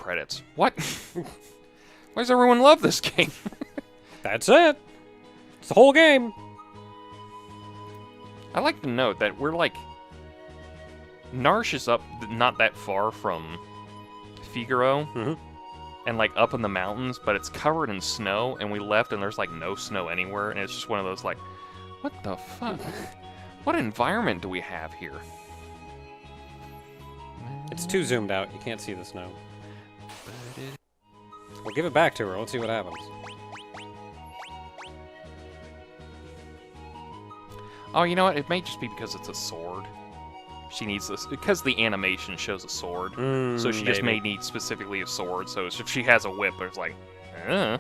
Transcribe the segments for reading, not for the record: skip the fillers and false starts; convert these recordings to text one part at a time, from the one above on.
credits. What? Why does everyone love this game? That's it. It's the whole game. I like to note that we're like... Narsh is up not that far from Figaro, and like up in the mountains, but it's covered in snow, and we left and there's like no snow anywhere, and it's just one of those like, what the fuck? What environment do we have here? It's too zoomed out. You can't see the snow. We'll give it back to her. Let's see what happens. Oh, you know what? It may just be because it's a sword. She needs this because the animation shows a sword, so she just may need specifically a sword. So if she has a whip, it's like, I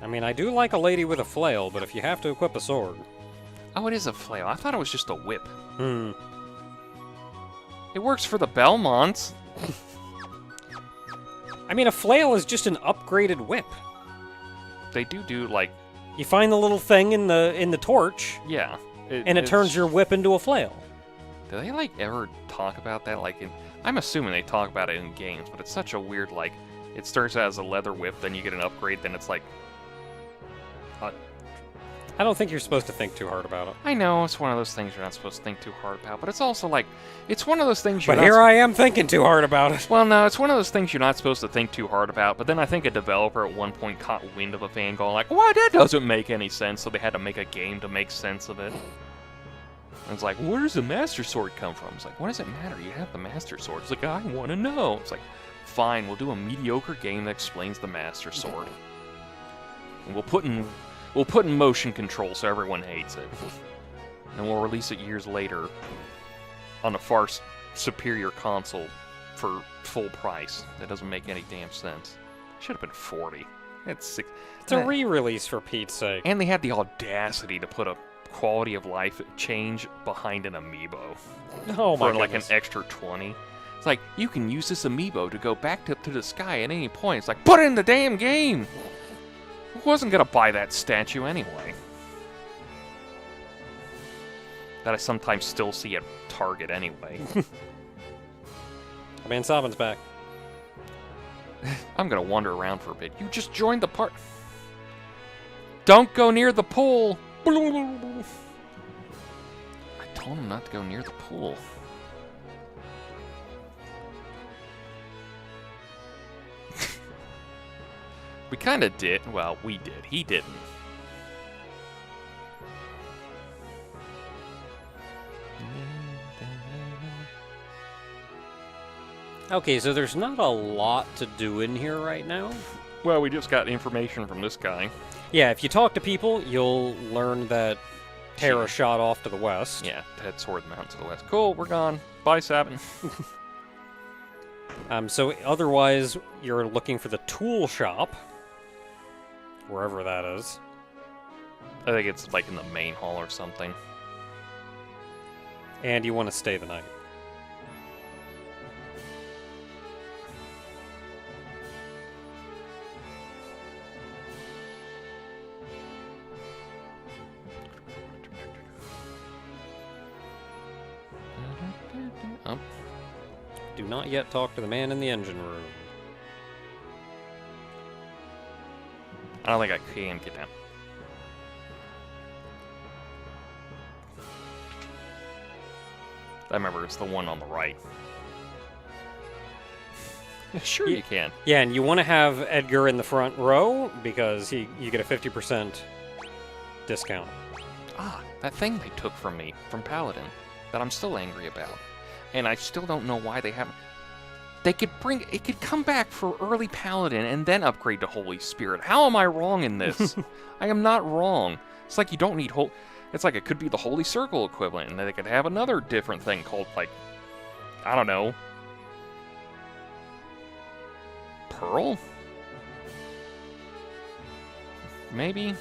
mean, I do like a lady with a flail, but if you have to equip a sword... Oh, it is a flail. I thought it was just a whip. It works for the Belmonts. I mean, a flail is just an upgraded whip. They do like... You find the little thing in the torch, yeah, and it turns your whip into a flail. Do they like ever talk about that? Like, I'm assuming they talk about it in games, but it's such a weird like. It starts out as a leather whip, then you get an upgrade, then it's like. I don't think you're supposed to think too hard about it. I know it's one of those things you're not supposed to think too hard about, but it's also like, it's one of those things. But here I am thinking too hard about it. Well, no, it's one of those things you're not supposed to think too hard about. But then I think a developer at one point caught wind of a fan going like, "Why that doesn't make any sense?" So they had to make a game to make sense of it. And it's like, where does the Master Sword come from? It's like, what does it matter? You have the Master Sword. It's like, I want to know. It's like, fine, we'll do a mediocre game that explains the Master Sword, and we'll put in motion control so everyone hates it. And we'll release it years later on a far superior console for full price. That doesn't make any damn sense. Should have been 40. It's a re-release for Pete's sake. And they had the audacity to put a quality of life change behind an amiibo. Oh my For like an goodness. extra 20. It's like, you can use this amiibo to go back to the sky at any point. It's like, put it in the damn game! Who wasn't gonna buy that statue anyway? That I sometimes still see at Target anyway. I mean, Sabin's back. I'm gonna wander around for a bit. You just joined the part. Don't go near the pool! I told him not to go near the pool. We kinda did. Well, we did. He didn't. Okay, so there's not a lot to do in here right now. Well, we just got information from this guy. Yeah, if you talk to people, you'll learn that Terra shot off to the west. Yeah, head toward the mountains to the west. Cool, we're gone. Bye, Sabin. So otherwise, you're looking for the tool shop. Wherever that is. I think it's like in the main hall or something. And you want to stay the night. Oh. Do not yet talk to the man in the engine room. I don't think I can get down. I remember it's the one on the right. Sure you can. Yeah, and you want to have Edgar in the front row because you get a 50% discount. Ah, that thing they took from me, from Paladin, that I'm still angry about. And I still don't know why they haven't... It could come back for early Paladin and then upgrade to Holy Spirit. How am I wrong in this? I am not wrong. It's like you don't need It's like it could be the Holy Circle equivalent, and then they could have another different thing called, like, I don't know, Pearl? Maybe?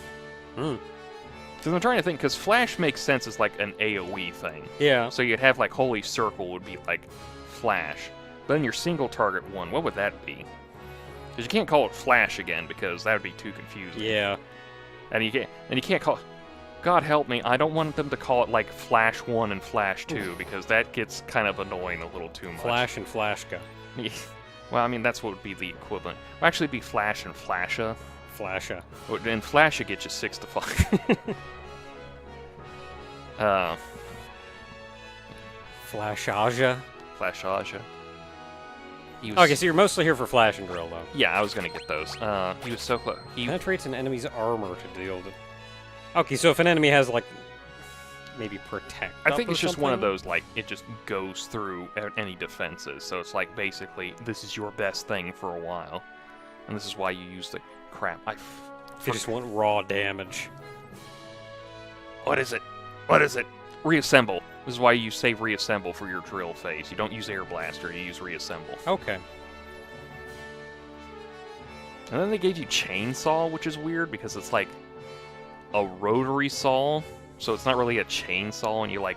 So I'm trying to think, because Flash makes sense as, like, an AoE thing. Yeah. So you'd have, like, Holy Circle would be, like, Flash. But then your single target one, what would that be? Because you can't call it Flash again, because that would be too confusing. Yeah. And you can't call... God help me, I don't want them to call it like Flash 1 and Flash 2, because that gets kind of annoying a little too much. Flash and Flashka. Well, I mean, that's what would be the equivalent. It would actually be Flash and Flasha. Flasha. And Flasha gets you 6 to 5. Flashaja. Flashaja. Okay, so you're mostly here for Flash and Drill, though. Yeah, I was gonna get those. He was so close. Penetrates an enemy's armor to deal the... Okay, so if an enemy has, like, maybe Protect I think it's just something? one of those, like, it just goes through any defenses. So it's like, basically, this is your best thing for a while. And this is why you use the crap. You just want raw damage. What is it? What is it? Reassemble. This is why you save Reassemble for your drill phase. You don't use Air Blaster, you use Reassemble. Okay. And then they gave you Chainsaw, which is weird, because it's like a rotary saw, so it's not really a chainsaw, and you, like,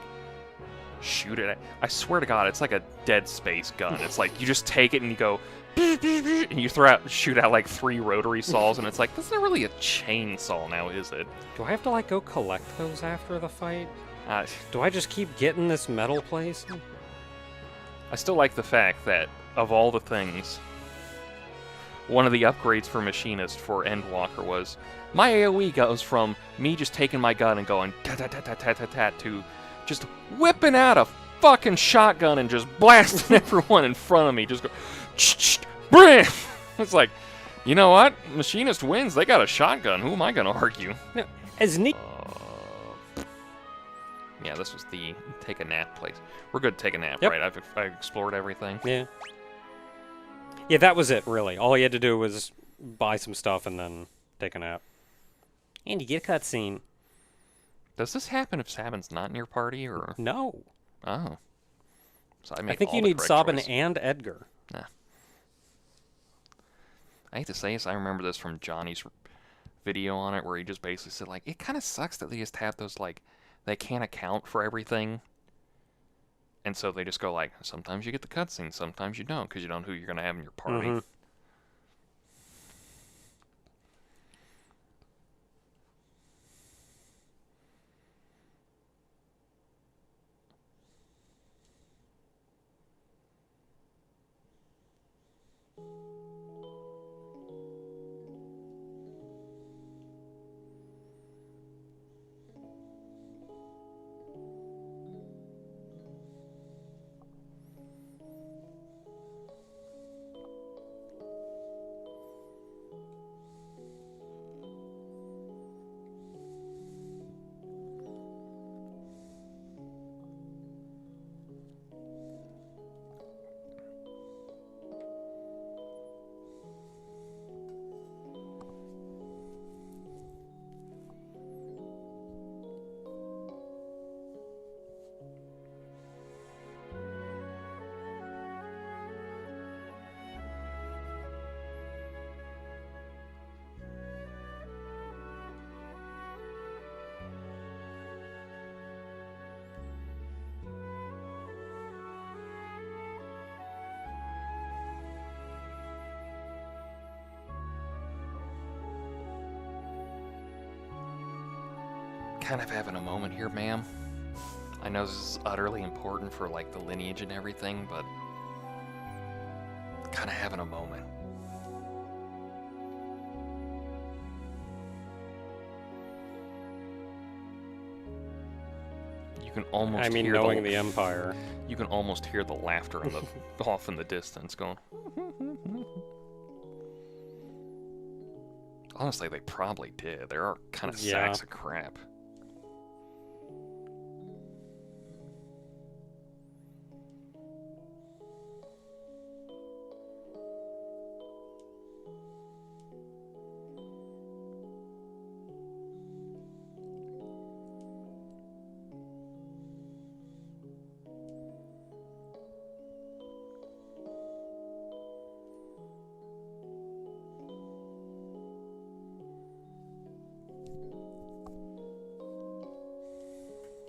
shoot it. I swear to God, it's like a Dead Space gun. It's like, you just take it and you go, and you shoot out, like, 3 rotary saws, and it's like, that's not really a chainsaw now, is it? Do I have to, like, go collect those after the fight? Uh, Do I just keep getting this metal place? I still like the fact that, of all the things, one of the upgrades for Machinist for Endwalker was, my AoE goes from me just taking my gun and going tat-tat-tat-tat-tat-tat to just whipping out a fucking shotgun and just blasting everyone in front of me. Just go, brim! It's like, you know what? Machinist wins. They got a shotgun. Who am I going to argue? No, as neat. Yeah, this was the take a nap place. We're good to take a nap, Yep. right? I've explored everything. Yeah. Yeah, that was it, really. All you had to do was buy some stuff and then take a nap. And you get a cutscene. Does this happen if Sabin's not in your party, or...? No. Oh. So I think you need Sabin and Edgar. Nah. I hate to say this, I remember this from Johnny's video on it, where he just basically said, like, it kind of sucks that they just have those, like, they can't account for everything. And so they just go, like, sometimes you get the cutscene, sometimes you don't, because you don't know who you're going to have in your party. Mm-hmm. Kind of having a moment here, ma'am. I know this is utterly important for, like, the lineage and everything, but kind of having a moment. You can almost hear knowing the Empire. You can almost hear the laughter in the off in the distance going. Honestly, they probably did. They are kind of sacks of crap.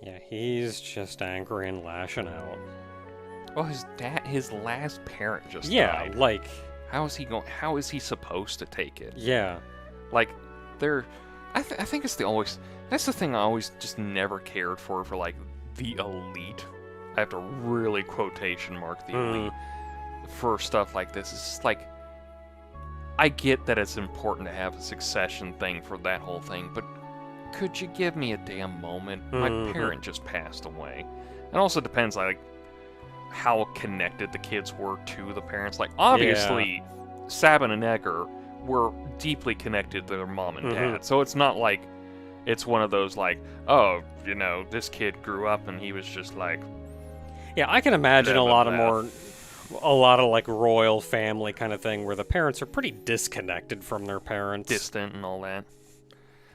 Yeah, he's just angry and lashing out. Well, his last parent just died. Like, how is he going? How is he supposed to take it? Yeah, like, I think it's That's the thing I always just never cared for like, the elite. I have to really quotation mark the elite for stuff like this. It's just like, I get that it's important to have a succession thing for that whole thing, but could you give me a damn moment? My parent just passed away. It also depends, like, how connected the kids were to the parents. Like, obviously, Sabin and Edgar were deeply connected to their mom and dad, so it's not like it's one of those, like, oh, you know, this kid grew up and he was just like... Yeah, I can imagine a lot of like royal family kind of thing where the parents are pretty disconnected from their parents. Distant and all that.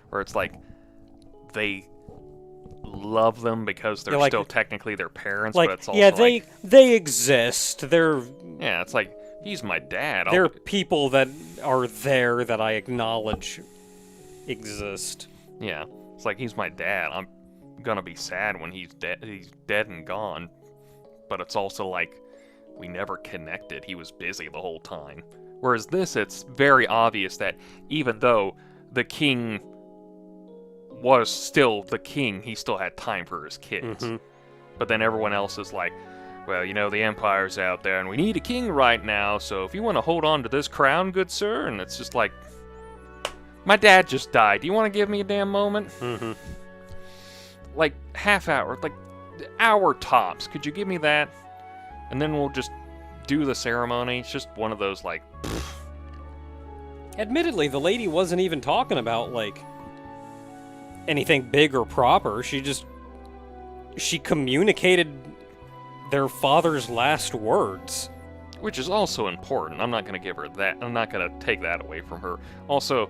Where it's like, they love them because they're still technically their parents, but it's also they exist. They're... Yeah, it's like, he's my dad. They're people that are there that I acknowledge exist. Yeah, it's like, he's my dad. I'm gonna be sad when he's dead and gone. But it's also like, we never connected. He was busy the whole time. Whereas this, it's very obvious that even though the king was still the king, he still had time for his kids. But then everyone else is like, well, you know, the Empire's out there, and we need a king right now, so if you want to hold on to this crown, good sir, and it's just like, my dad just died. Do you want to give me a damn moment? Like, half hour, like, hour tops. Could you give me that? And then we'll just do the ceremony. It's just one of those, like... Pfft. Admittedly, the lady wasn't even talking about, like, anything big or proper. She communicated their father's last words. Which is also important. I'm not going to give her that. I'm not going to take that away from her. Also,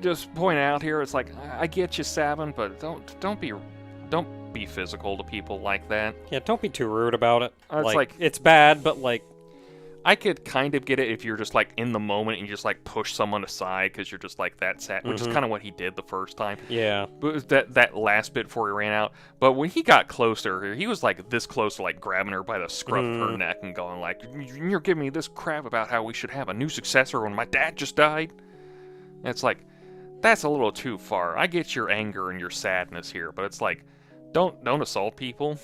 just point out here, it's like, I get you, Sabin, but don't be physical to people like that. Yeah, don't be too rude about it. It's like, it's bad, but like, I could kind of get it if you're just like in the moment and you just like push someone aside because you're just like that sad, which is kind of what he did the first time. Yeah. But that last bit before he ran out. But when he got closer, he was like this close to like grabbing her by the scruff of her neck and going like, "You're giving me this crap about how we should have a new successor when my dad just died." And it's like, that's a little too far. I get your anger and your sadness here, but it's like, don't assault people.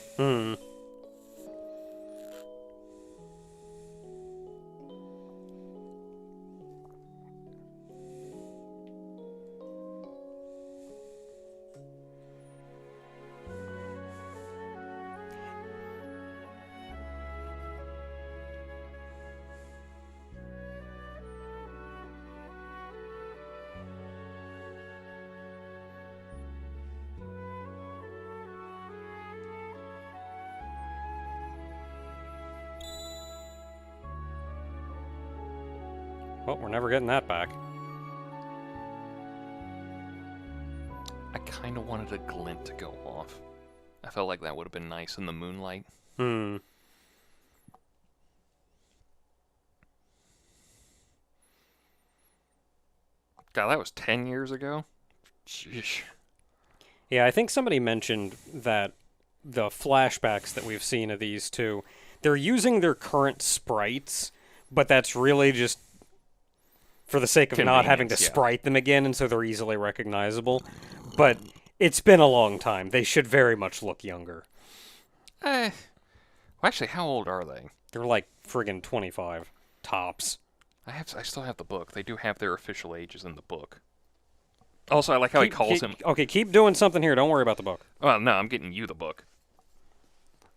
Well, we're never getting that back. I kind of wanted a glint to go off. I felt like that would have been nice in the moonlight. God, that was 10 years ago? Sheesh. Yeah, I think somebody mentioned that the flashbacks that we've seen of these two, they're using their current sprites, but that's really just for the sake of not having to sprite them again, and so they're easily recognizable. But it's been a long time. They should very much look younger. Well, actually, how old are they? They're like friggin' 25 tops. I still have the book. They do have their official ages in the book. Also, I like how he calls him... Okay, keep doing something here. Don't worry about the book. Well, no, I'm getting you the book.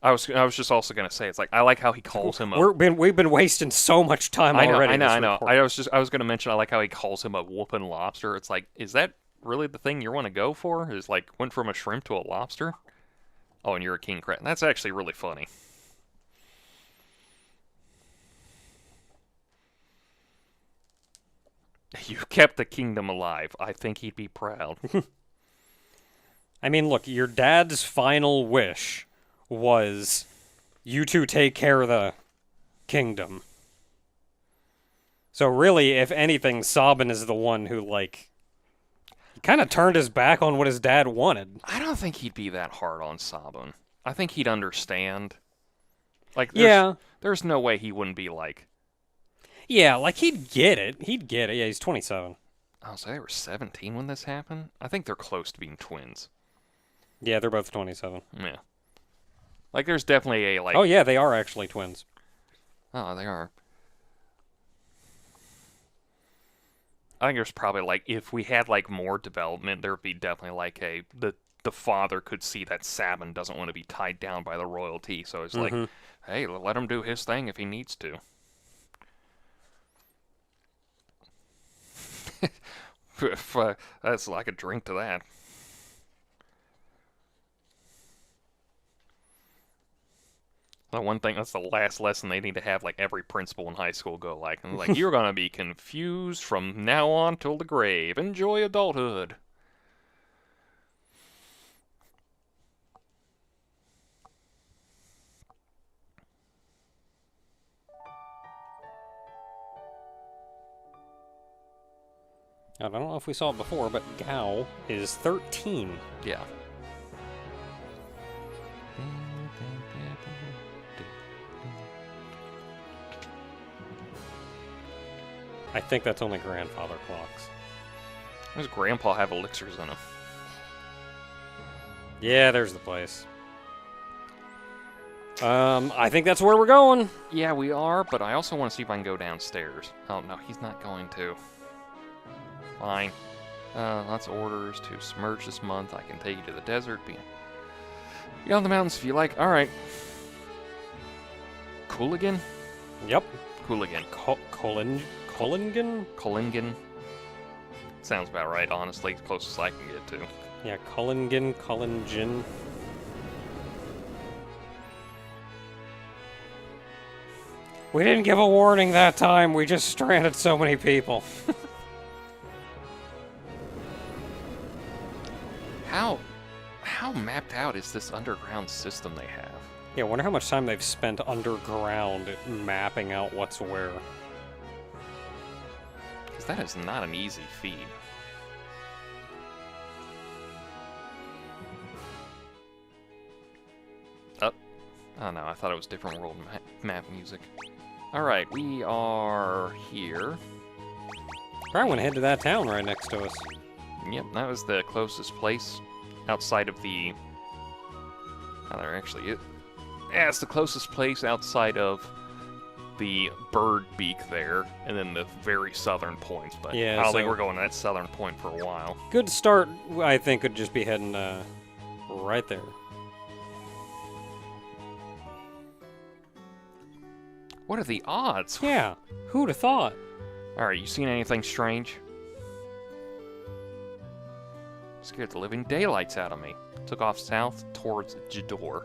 I was just also gonna say, it's like, I like how he calls him we've been wasting so much time already. I know. I was gonna mention, I like how he calls him a whoopin' lobster. It's like, is that really the thing you want to go for? Is like, went from a shrimp to a lobster? Oh, and you're a king crab. That's actually really funny. You kept the kingdom alive. I think he'd be proud. I mean, look, your dad's final wish was you two take care of the kingdom. So really, if anything, Sabin is the one who, like, he kind of turned his back on what his dad wanted. I don't think he'd be that hard on Sabin. I think he'd understand. Like, there's no way he wouldn't be like... Yeah, like, he'd get it. Yeah, he's 27. Oh, so they were 17 when this happened? I think they're close to being twins. Yeah, they're both 27. Yeah. Like, there's definitely a, like... Oh, yeah, they are actually twins. Oh, they are. I think there's probably, like, if we had, like, more development, there would be definitely, like, the father could see that Sabin doesn't want to be tied down by the royalty, so it's like, hey, let him do his thing if he needs to. That's like a drink to that. The one thing, that's the last lesson they need to have, like, every principal in high school go like, and like, you're gonna be confused from now on till the grave. Enjoy adulthood. I don't know if we saw it before, but Gao is 13. Yeah. I think that's only grandfather clocks. Does Grandpa have elixirs in him? Yeah, there's the place. I think that's where we're going. Yeah, we are, but I also want to see if I can go downstairs. Oh, no, he's not going to. Fine. Lots of orders to submerge this month. I can take you to the desert. Beyond the mountains if you like. Alright. Kohlingen? Yep. Kohlingen. Kohlingen? Kohlingen. Sounds about right, honestly. Closest I can get to. Yeah, Kohlingen. We didn't give a warning that time. We just stranded so many people. How mapped out is this underground system they have? Yeah, I wonder how much time they've spent underground mapping out what's where. Because that is not an easy feat. Oh no, I thought it was different world map music. Alright, we are here. Probably want to head to that town right next to us. Yep, that was the closest place outside of the... Oh, there actually is. Yeah, it's the closest place outside of the bird beak there, and then the very southern point. But yeah, I don't think we're going to that southern point for a while. Good start, I think, would just be heading right there. What are the odds? Yeah, who'd have thought? Alright, you seen anything strange? Scared the living daylights out of me. Took off south towards Jador.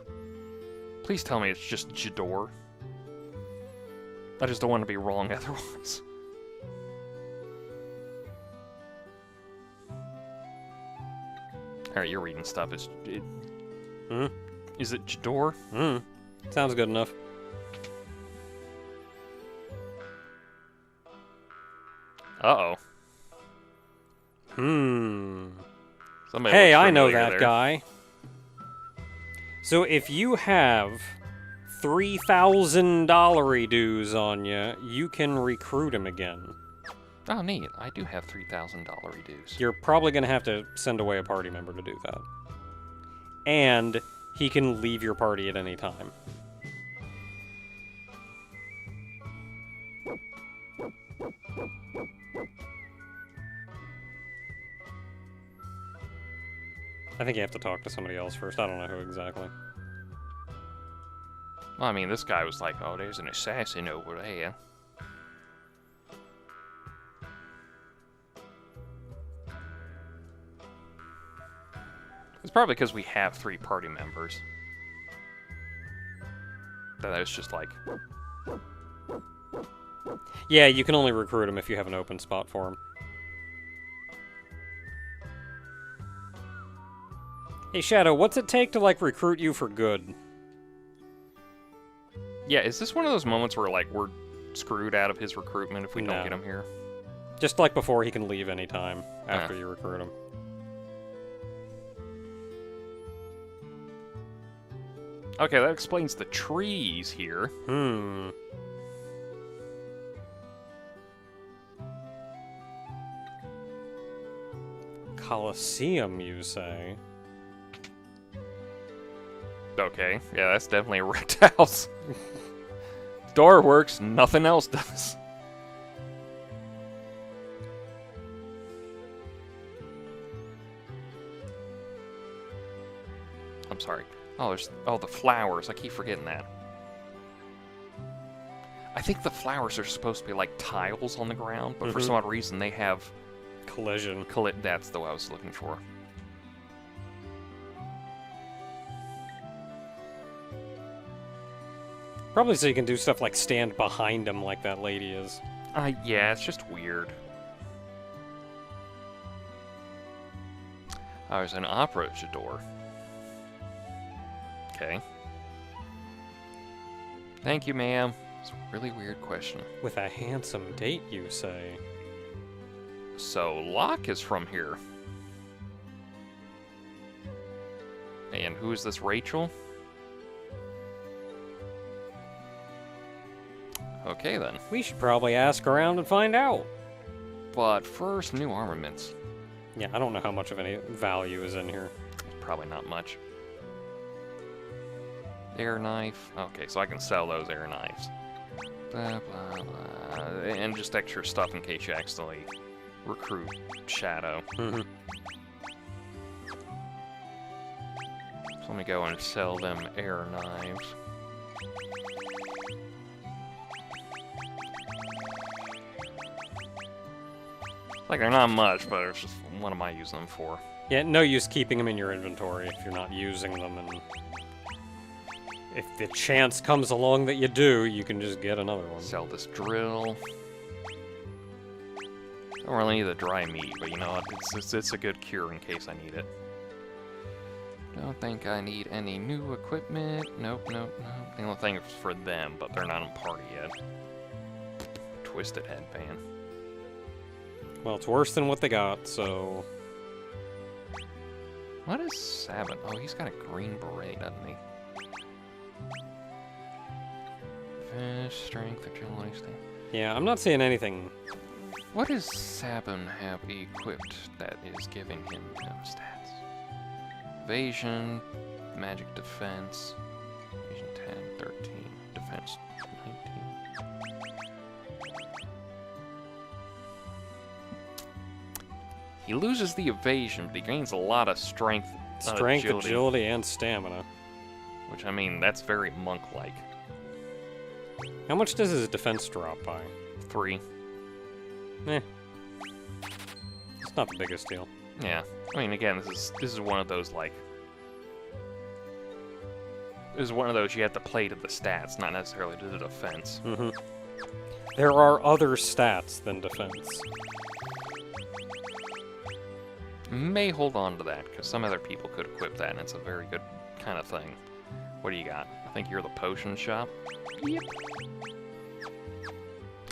Please tell me it's just Jador. I just don't want to be wrong otherwise. Alright, you're reading stuff. Is it Jador? Sounds good enough. Uh-oh. Somebody Hey, looks I know familiar that there. guy. So if you have $3,000 dues on you, you can recruit him again. Oh, neat. I do have $3,000 dues. You're probably going to have to send away a party member to do that. And he can leave your party at any time. I think you have to talk to somebody else first. I don't know who exactly. Well, I mean, this guy was like, oh, there's an assassin over there. It's probably because we have 3 party members. That was just like... Yeah, you can only recruit him if you have an open spot for him. Hey, Shadow, what's it take to, like, recruit you for good? Yeah, is this one of those moments where, like, we're screwed out of his recruitment if we No. don't get him here? Just like before, he can leave anytime after you recruit him. Okay, that explains the trees here. Colosseum, you say? Okay, yeah, that's definitely a wrecked house. Door works, nothing else does. I'm sorry. Oh, there's the flowers. I keep forgetting that. I think the flowers are supposed to be like tiles on the ground, but for some odd reason they have collision. That's the one I was looking for. Probably so you can do stuff like stand behind them like that lady is. Yeah, it's just weird. Oh, there's an opera door. Okay. Thank you, ma'am. It's a really weird question. With a handsome date, you say? So, Locke is from here. And who is this, Rachel? Okay, then. We should probably ask around and find out. But first, new armaments. Yeah, I don't know how much of any value is in here. Probably not much. Air knife. Okay, so I can sell those air knives. Blah, blah, blah. And just extra stuff in case you accidentally recruit Shadow. Mm-hmm. So let me go and sell them air knives. Like, they're not much, but it's just, what am I using them for? Yeah, no use keeping them in your inventory if you're not using them, and if the chance comes along that you do, you can just get another one. Sell this drill. Don't really need the dry meat, but you know what? It's a good cure in case I need it. Don't think I need any new equipment. Nope, nope, nope. The only thing is for them, but they're not in party yet. Twisted headband. Well, it's worse than what they got, so... What is Sabin? Oh, he's got a green beret, doesn't he? Fish, strength, agility, stamina. Yeah, I'm not seeing anything. What does Sabin have equipped that is giving him them stats? Evasion, magic defense, evasion 10, 13, defense 19. He loses the evasion, but he gains a lot of strength, Strength, agility, and stamina. Which, I mean, that's very monk-like. How much does his defense drop by? 3. Eh. It's not the biggest deal. Yeah. I mean, again, this is one of those, like... This is one of those you have to play to the stats, not necessarily to the defense. Mm-hmm. There are other stats than defense. May hold on to that, because some other people could equip that, and it's a very good kind of thing. What do you got? I think you're the potion shop? Yep.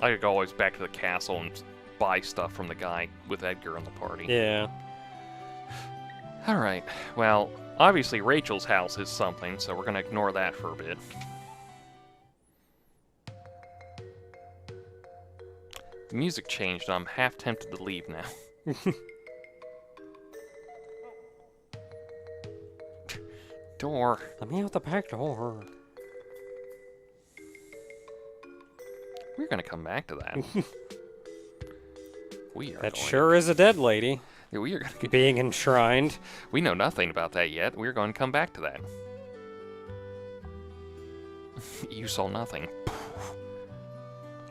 I could go always back to the castle and buy stuff from the guy with Edgar in the party. Yeah. Alright, well, obviously Rachel's house is something, so we're gonna ignore that for a bit. The music changed, I'm half tempted to leave now. Door. Let me out the back door. We're gonna come back to that. We are. That sure is a dead lady. Yeah, we are gonna get... being enshrined. We know nothing about that yet. We're going to come back to that. You saw nothing.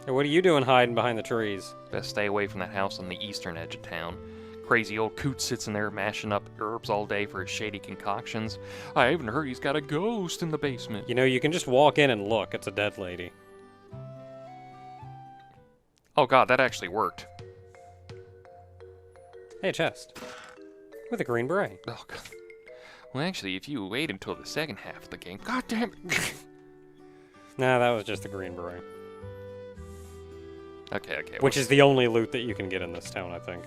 Hey, what are you doing hiding behind the trees? Best stay away from that house on the eastern edge of town. Crazy old coot sits in there mashing up herbs all day for his shady concoctions. I even heard he's got a ghost in the basement. You know, you can just walk in and look. It's a dead lady. Oh god, that actually worked. Hey, a chest. With a green beret. Oh god. Well, actually, if you wait until the second half of the game... God damn it! Nah, that was just a green beret. Okay, okay. Which is the only loot that you can get in this town, I think.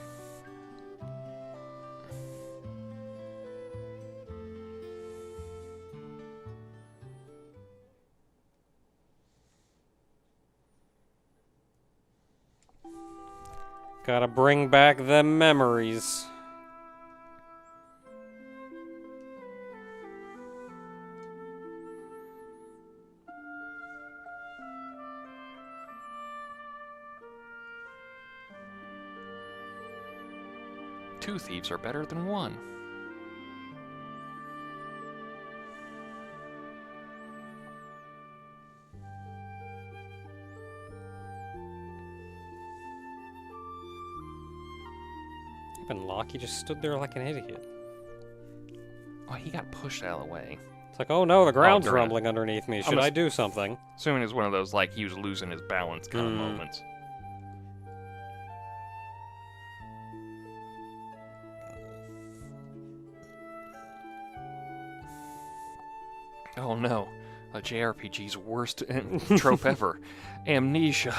Gotta bring back them memories. 2 thieves are better than 1. Even Lockie just stood there like an idiot. Oh, he got pushed out of the way. It's like, oh no, the ground's great. rumbling underneath me. Should I do something? Assuming it's one of those, like, he was losing his balance kind of moments. Oh no, a JRPG's worst trope ever. Amnesia.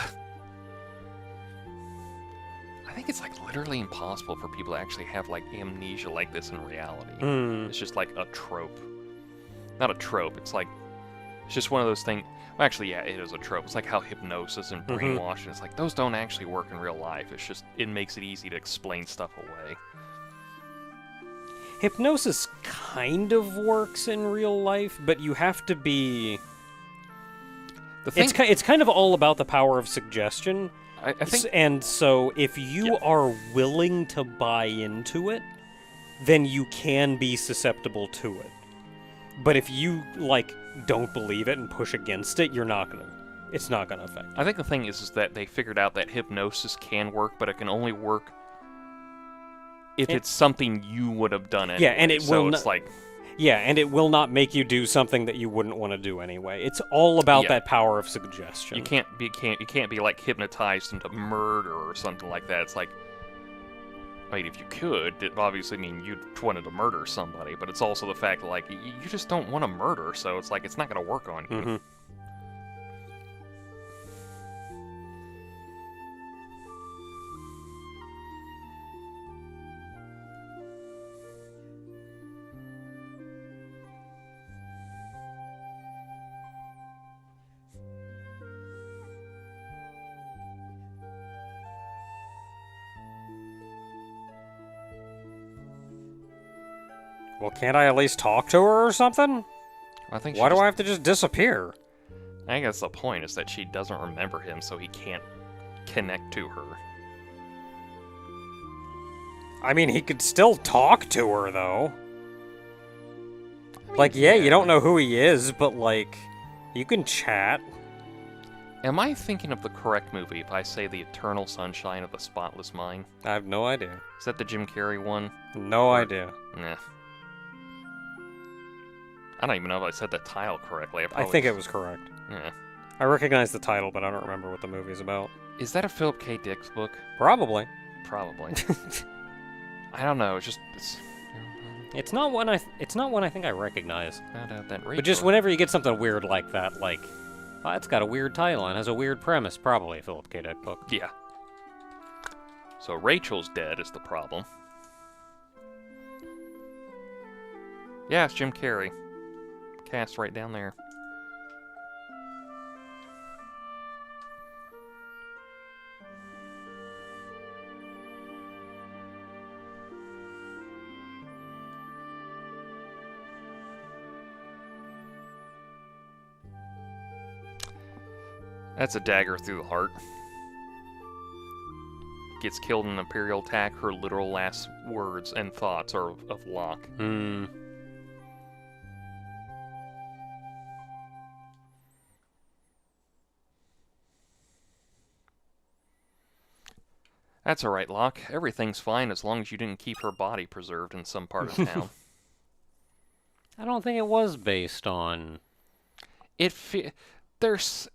I think it's, like, literally impossible for people to actually have, like, amnesia like this in reality. It's just, like, a trope. Not a trope, it's like... It's just one of those things... Well, actually, yeah, it is a trope. It's like how hypnosis and brainwashing, it's like, those don't actually work in real life. It's just, it makes it easy to explain stuff away. Hypnosis kind of works in real life, but you have to be... It's kind of all about the power of suggestion. I think... And so, if you are willing to buy into it, then you can be susceptible to it. But if you, like, don't believe it and push against it, it's not gonna affect you. I think the thing is that they figured out that hypnosis can work, but it can only work if it's something you would have done anyway. Yeah, and it will it's like... Yeah, and it will not make you do something that you wouldn't want to do anyway. It's all about that power of suggestion. You can't be like hypnotized into murder or something like that. It's like, I mean, if you could, it obviously mean you wanted to murder somebody, but it's also the fact that, like, you just don't want to murder, so it's like, it's not going to work on you. Well, can't I at least talk to her or something? I think Why do I have to just disappear? I think that's the point, is that she doesn't remember him, so he can't connect to her. I mean, he could still talk to her, though. Like, yeah, you don't know who he is, but, like, you can chat. Am I thinking of the correct movie if I say The Eternal Sunshine of the Spotless Mind? I have no idea. Is that the Jim Carrey one? No idea. Nah. I don't even know if I said the title correctly. I think it was correct. Yeah. I recognize the title, but I don't remember what the movie's about. Is that a Philip K. Dick's book? Probably. Probably. I don't know. It's not one I think I recognize. Found out that But just whenever you get something weird like that, like, oh, it's got a weird title and has a weird premise, probably a Philip K. Dick book. Yeah. So Rachel's dead is the problem. Yeah, it's Jim Carrey. Cast right down there. That's a dagger through the heart. Gets killed in an Imperial attack. Her literal last words and thoughts are of Locke. That's alright, Locke. Everything's fine as long as you didn't keep her body preserved in some part of town. I don't think it was based on... There's...